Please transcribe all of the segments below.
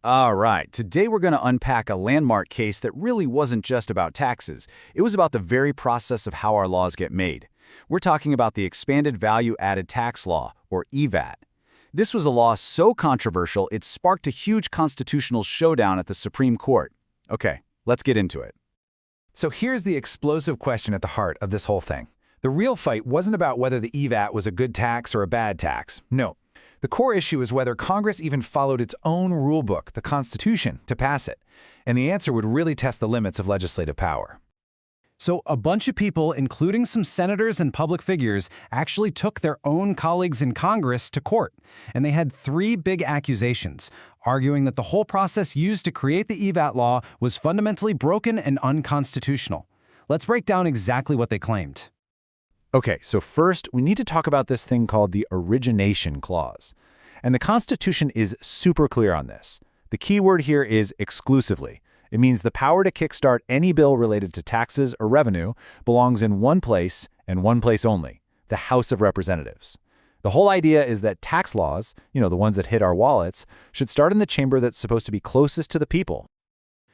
All right, today we're going to unpack a landmark case that really wasn't just about taxes. It was about the very process of how our laws get made. We're talking about the Expanded Value-Added Tax Law, or EVAT. This was a law so controversial it sparked a huge constitutional showdown at the Supreme Court. Okay, let's get into it. So here's the explosive question at the heart of this whole thing. The real fight wasn't about whether the EVAT was a good tax or a bad tax. No. The core issue is whether Congress even followed its own rulebook, the Constitution, to pass it. And the answer would really test the limits of legislative power. So a bunch of people, including some senators and public figures, actually took their own colleagues in Congress to court. And they had three big accusations, arguing that the whole process used to create the EVAT law was fundamentally broken and unconstitutional. Let's break down exactly what they claimed. Okay, so first, we need to talk about this thing called the Origination Clause. And the Constitution is super clear on this. The key word here is exclusively. It means the power to kickstart any bill related to taxes or revenue belongs in one place and one place only, the House of Representatives. The whole idea is that tax laws, the ones that hit our wallets, should start in the chamber that's supposed to be closest to the people.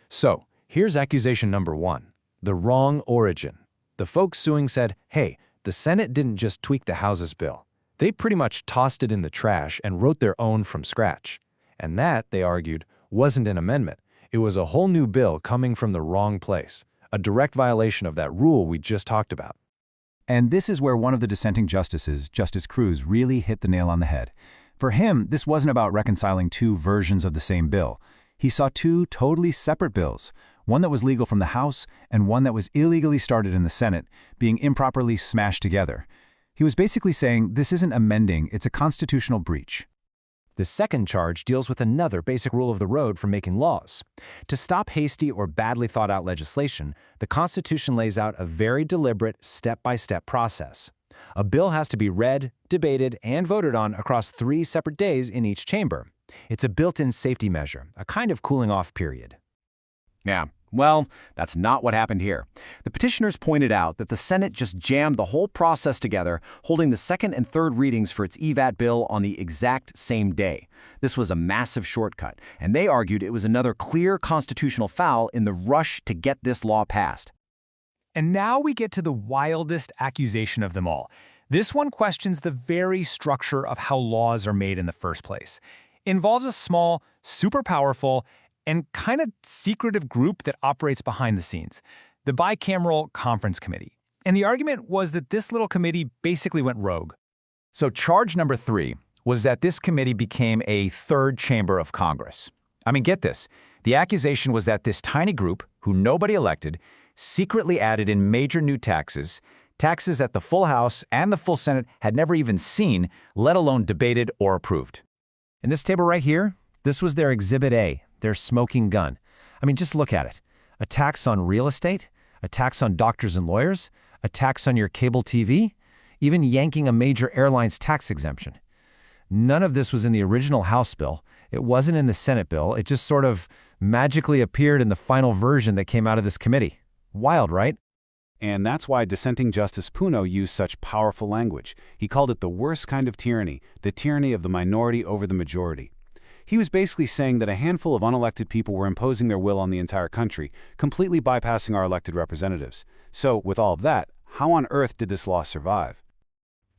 So, here's accusation number one, the wrong origin. The folks suing said, hey, the Senate didn't just tweak the House's bill. They pretty much tossed it in the trash and wrote their own from scratch. And that, they argued, wasn't an amendment. It was a whole new bill coming from the wrong place, a direct violation of that rule we just talked about. And this is where one of the dissenting justices, Justice Cruz, really hit the nail on the head. For him, this wasn't about reconciling two versions of the same bill. He saw two totally separate bills, one that was legal from the House and one that was illegally started in the Senate, being improperly smashed together. He was basically saying this isn't amending, it's a constitutional breach. The second charge deals with another basic rule of the road for making laws. To stop hasty or badly thought-out legislation, the Constitution lays out a very deliberate, step-by-step process. A bill has to be read, debated, and voted on across 3 separate days in each chamber. It's a built-in safety measure, a kind of cooling-off period. Yeah, well, that's not what happened here. The petitioners pointed out that the Senate just jammed the whole process together, holding the second and third readings for its EVAT bill on the exact same day. This was a massive shortcut, and they argued it was another clear constitutional foul in the rush to get this law passed. And now we get to the wildest accusation of them all. This one questions the very structure of how laws are made in the first place. It involves a small, super powerful, and kind of secretive group that operates behind the scenes, the Bicameral Conference Committee. And the argument was that this little committee basically went rogue. So charge number 3 was that this committee became a third chamber of Congress. I mean, get this. The accusation was that this tiny group, who nobody elected, secretly added in major new taxes that the full House and the full Senate had never even seen, let alone debated or approved. In this table right here, this was their Exhibit A, their smoking gun. I mean, just look at it. A tax on real estate, a tax on doctors and lawyers, a tax on your cable TV, even yanking a major airline's tax exemption. None of this was in the original House bill. It wasn't in the Senate bill. It just sort of magically appeared in the final version that came out of this committee. Wild, right? And that's why dissenting Justice Puno used such powerful language. He called it the worst kind of tyranny, the tyranny of the minority over the majority. He was basically saying that a handful of unelected people were imposing their will on the entire country, completely bypassing our elected representatives. So, with all of that, how on earth did this law survive?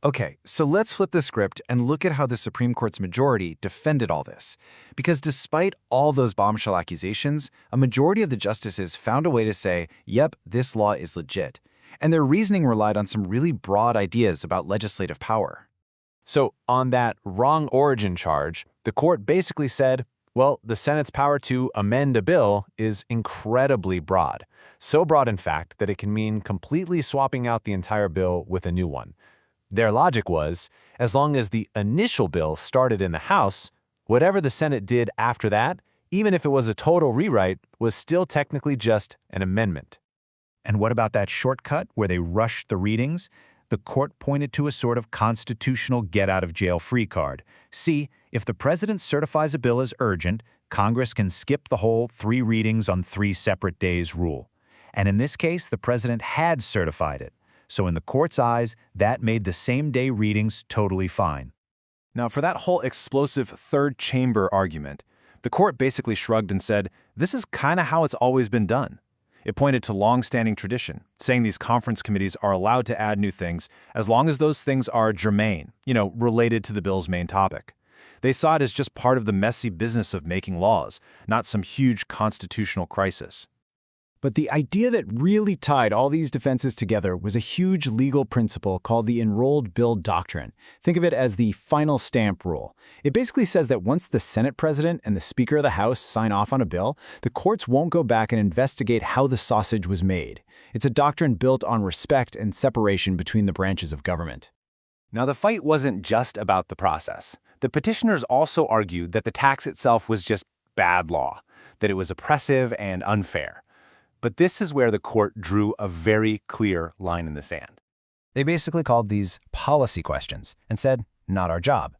Okay, so let's flip the script and look at how the Supreme Court's majority defended all this. Because despite all those bombshell accusations, a majority of the justices found a way to say, yep, this law is legit. And their reasoning relied on some really broad ideas about legislative power. So, on that wrong origin charge, the court basically said, well, the Senate's power to amend a bill is incredibly broad. So broad, in fact, that it can mean completely swapping out the entire bill with a new one. Their logic was, as long as the initial bill started in the House, whatever the Senate did after that, even if it was a total rewrite, was still technically just an amendment. And what about that shortcut where they rushed the readings? The court pointed to a sort of constitutional get-out-of-jail-free card. See, if the president certifies a bill as urgent, Congress can skip the whole 3 readings on 3 separate days rule. And in this case, the president had certified it. So in the court's eyes, that made the same-day readings totally fine. Now, for that whole explosive third chamber argument, The court basically shrugged and said, this is kind of how it's always been done. It pointed to long-standing tradition, saying these conference committees are allowed to add new things as long as those things are germane, related to the bill's main topic. They saw it as just part of the messy business of making laws, not some huge constitutional crisis. But the idea that really tied all these defenses together was a huge legal principle called the enrolled bill doctrine. Think of it as the final stamp rule. It basically says that once the Senate president and the Speaker of the House sign off on a bill, the courts won't go back and investigate how the sausage was made. It's a doctrine built on respect and separation between the branches of government. Now, the fight wasn't just about the process. The petitioners also argued that the tax itself was just bad law, that it was oppressive and unfair. But this is where the court drew a very clear line in the sand. They basically called these policy questions and said, not our job.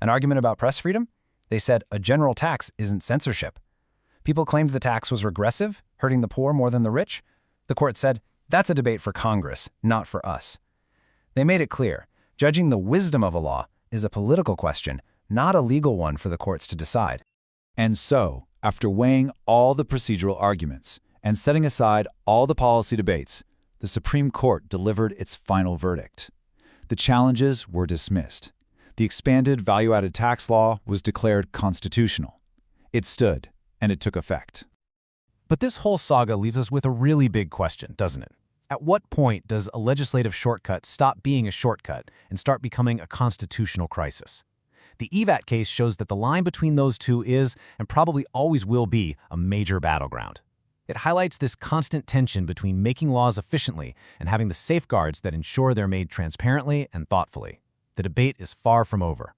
An argument about press freedom? They said a general tax isn't censorship. People claimed the tax was regressive, hurting the poor more than the rich. The court said, that's a debate for Congress, not for us. They made it clear, judging the wisdom of a law is a political question, not a legal one for the courts to decide. And so, after weighing all the procedural arguments, and setting aside all the policy debates, the Supreme Court delivered its final verdict. The challenges were dismissed. The expanded value-added tax law was declared constitutional. It stood, and it took effect. But this whole saga leaves us with a really big question, doesn't it? At what point does a legislative shortcut stop being a shortcut and start becoming a constitutional crisis? The VAT case shows that the line between those two is, and probably always will be, a major battleground. It highlights this constant tension between making laws efficiently and having the safeguards that ensure they're made transparently and thoughtfully. The debate is far from over.